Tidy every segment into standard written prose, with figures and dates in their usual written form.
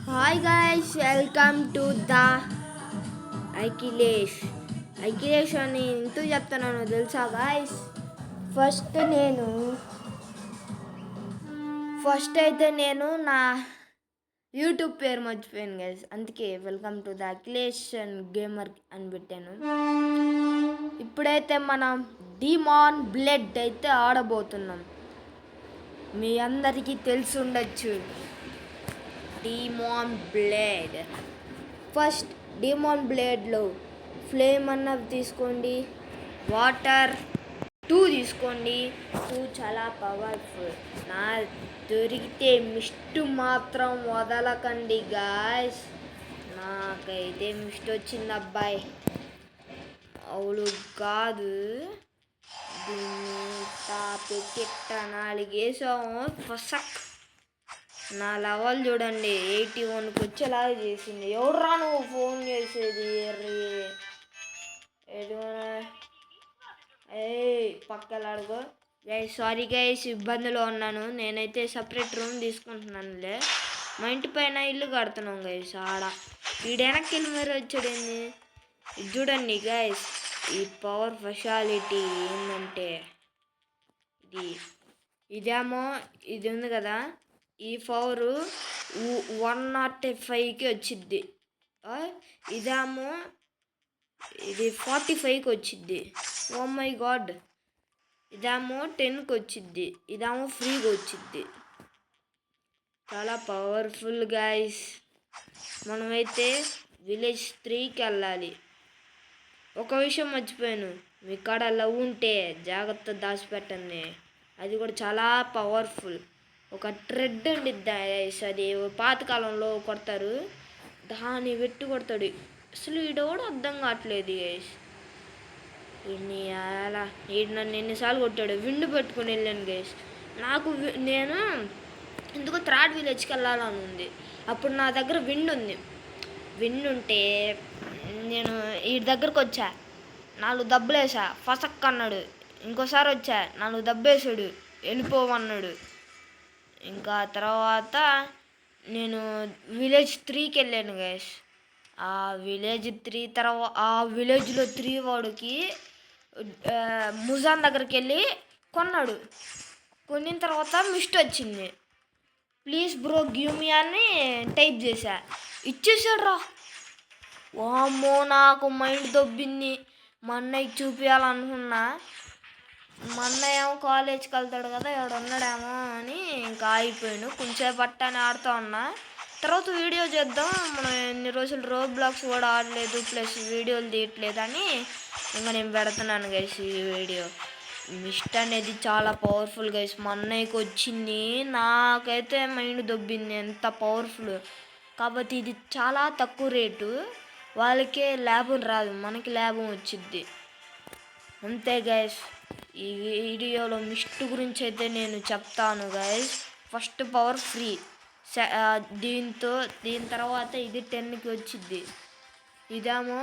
Hi guys, welcome to the Akhilesh. Akhilesh అని ఎందుకు చెప్తున్నాను తెలుసా గాయస్? ఫస్ట్ అయితే నేను నా యూట్యూబ్ పేరు మర్చిపోయాను గైస్, అందుకే welcome to the Akhilesh gamer అని పెట్టాను. ఇప్పుడైతే మనం డీమాన్ బ్లడ్ అయితే ఆడబోతున్నాం. మీ అందరికీ తెలిసి ఉండొచ్చు డీమాన్ బ్లేడ్. ఫస్ట్ డీమాన్ బ్లేడ్లో ఫ్లేమ్ అన్నది తీసుకోండి, వాటర్ 2 తీసుకోండి. 2 చాలా పవర్ఫుల్. నా దొరికితే మిస్ట్ మాత్రం వదలకండి గాయస్. నాకైతే మిస్ట్ వచ్చింది అబ్బాయి, అవును కాదు. దీన్ని పెట్టి 4 వేసాము. ఫసక్ నా లెవెల్ చూడండి 81కి వచ్చేలాగా చేసింది. ఎవడ్రా నువ్వు ఫోన్ చేసేది? పక్కలాడుకో గైస్. సారీ గైస్, ఇబ్బందిలో ఉన్నాను. నేనైతే సపరేట్ రూమ్ తీసుకుంటున్నానులే. మా ఇంటి పైన ఇల్లు కడుతున్నాం గైస్. ఆడ వీడు వెనక్కి వెళ్ళి మరి వచ్చాడండి. ఇది చూడండి గైస్, ఈ పవర్ స్పెషాలిటీ ఏంటంటే ఇదేమో ఇది ఉంది కదా, ఈ పవరు 105కి వచ్చిద్ది. ఇదేమో ఇది 45కి వచ్చిద్ది. Oh my God. ఇదేమో 10కి వచ్చిద్ది, ఇదేమో ఫ్రీగా వచ్చిద్ది. చాలా పవర్ఫుల్ గైస్. మనమైతే విలేజ్ 3కి వెళ్ళాలి. ఒక విషయం మర్చిపోయాను, మీ కాడ లవ్ ఉంటే జాగ్రత్త దాచిపెట్టండి. అది కూడా చాలా పవర్ఫుల్. ఒక ట్రెడ్ ఉండిద్ది, అది పాతకాలంలో కొడతారు, దాన్ని పెట్టి కొడతాడు. అసలు వీడు కూడా అర్థం కావట్లేదు గైస్. వీడు నన్ను ఎన్నిసార్లు కొట్టాడు. విండు పెట్టుకుని వెళ్ళాను గైస్. నేను ఎందుకో థర్డ్ విలేజ్కి వెళ్ళాలని ఉంది. అప్పుడు నా దగ్గర విండ్ ఉంది. విండ్ ఉంటే నేను వీడి దగ్గరకు వచ్చా, 4 దెబ్బలు వేసా, ఫసక్ అన్నాడు. ఇంకోసారి వచ్చా, 4 దెబ్బేసాడు, వెళ్ళిపోవన్నాడు. ఇంకా తర్వాత నేను విలేజ్ 3కి వెళ్ళాను గైస్. ఆ విలేజ్లో 3 వాడికి ముజాన్ దగ్గరికి వెళ్ళి కొన్నాడు. కొనిన తర్వాత మిస్ట్ వచ్చింది. ప్లీజ్ బ్రో గివ్ మీ అని టైప్ చేశా, ఇచ్చేసాడు రా. వామ్మో, నాకు మైండ్ దొబ్బింది. మా అన్నయ్యకి చూపించాలనుకున్నా. మా అన్నయ్య ఏమో కాలేజ్కి వెళ్తాడు కదా, ఎవడు ఉన్నాడేమో అని ఇంకా అయిపోయాను. కొంచెం పట్టాని ఆడుతూ ఉన్నా. తర్వాత వీడియో చేద్దాం, మనం ఎన్ని రోజులు రోబ్లాక్స్ కూడా ఆడలేదు, ప్లస్ వీడియోలు తీయట్లేదు అని ఇంకా నేను పెడుతున్నాను గైస్ ఈ వీడియో. మిస్ట్ అనేది చాలా పవర్ఫుల్ గైస్. మా అన్నయ్యకి వచ్చింది, నాకైతే మైండ్ దొబ్బింది. ఎంత పవర్ఫుల్ కాబట్టి ఇది చాలా తక్కువ రేటు. వాళ్ళకే లాభం రాదు, మనకి లాభం వచ్చిద్ది. అంతే గైస్. ఈ వీడియోలో మిస్ట్ గురించి అయితే నేను చెప్తాను గైస్. First power free. దీని తర్వాత ఇది 10కి వచ్చిద్ది. ఇదేమో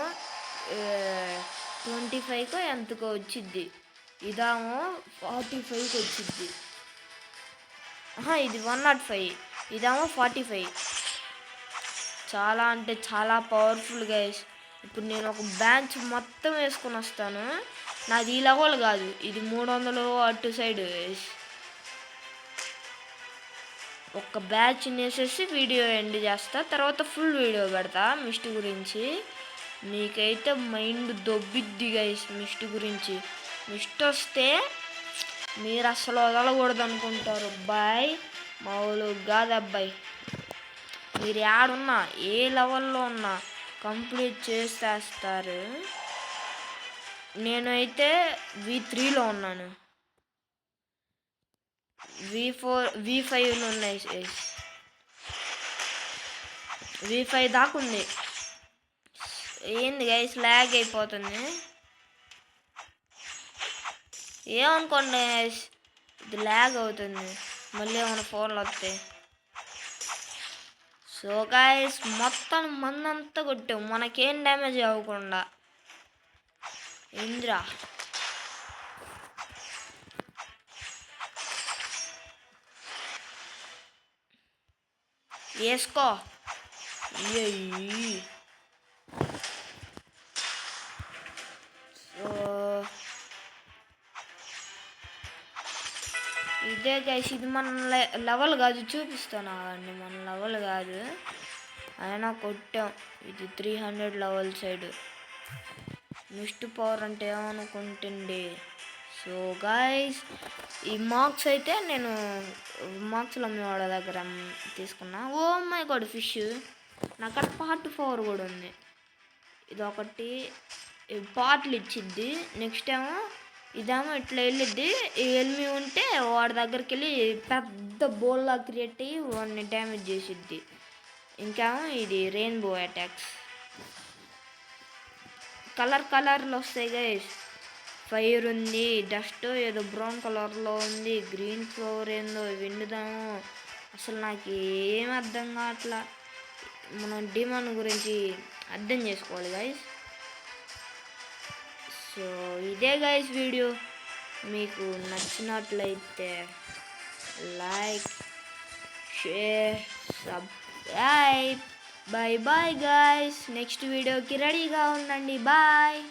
25కో ఎంతకో వచ్చిద్ది. ఇదేమో 45కి వచ్చిద్ది. ఇది 105, ఇదేమో 45. చాలా అంటే చాలా పవర్ఫుల్ గైస్. ఇప్పుడు నేను ఒక బ్యాంచ్ మొత్తం వేసుకొని వస్తాను. నాది ఈ లెవెల్ కాదు, ఇది 300 అటు సైడ్. ఒక బ్యాచ్ వేసేసి వీడియో ఎండ్ చేస్తా, తర్వాత ఫుల్ వీడియో పెడతా మిస్ట్ గురించి. మీకైతే మైండ్ దొబ్బిద్ది గైస్ మిస్ట్ గురించి. మిస్ట్ వస్తే మీరు అసలు వదలకూడదు అనుకుంటారు అబ్బాయి, మామూలు కాదు అబ్బాయి. మీరు ఏడున్నా, ఏ లెవెల్లో ఉన్నా కంప్లీట్ చేసేస్తారు. నేనైతే V3లో ఉన్నాను, V5లో ఉన్నాయి. V5 దాకా ఉంది. ఏంది గైస్ ల్యాగ్ అయిపోతుంది? ఏమనుకోండి గైస్, ఇది ల్యాగ్ అవుతుంది. మళ్ళీ ఏమైనా ఫోన్లు వస్తాయి. సో గైస్, మొత్తం మందంతా కొట్టాం, మనకేం డ్యామేజ్ అవ్వకుండా. ఇంద్రా వేసుకో. సో ఇదే గైస్, ఇది మన లెవెల్ కాదు, చూపిస్తాను అండి. మన లెవెల్ కాదు అయినా కొట్టాం. ఇది 300 లెవెల్ సైడ్. మిస్ట్ పవర్ అంటే ఏమనుకుంటుంది. సో గైస్, ఈ మార్క్స్ అయితే నేను మార్క్స్లో అమ్మేవాళ్ళ దగ్గర తీసుకున్నా. Oh my God, fish. నాకు అక్కడ పార్ట్ 4 కూడా ఉంది. ఇదొకటి పార్ట్లు ఇచ్చిద్ది. నెక్స్ట్ ఏమో ఇదేమో ఇట్లా వెళ్ళిద్ది. ఎల్మి ఉంటే వాడి దగ్గరికి వెళ్ళి పెద్ద బోల్లా క్రియేట్ అయ్యి వాడిని డ్యామేజ్ చేసిద్ది. ఇంకేమో ఇది రెయిన్బో అటాక్స్. కలర్లు వస్తాయి గైస్. ఫైర్ ఉంది, డస్ట్ ఏదో బ్రౌన్ కలర్లో ఉంది, గ్రీన్ ఫ్లవర్ ఏందో విండుదాము. అసలు నాకు ఏం అర్థం కావట్లా. మనం డిమాండ్ గురించి అర్థం చేసుకోవాలి గైస్. సో ఇదే గైస్ వీడియో. మీకు నచ్చినట్లయితే like, share, subscribe. Bye bye guys. Next వీడియోకి రెడీగా ఉండండి. బాయ్.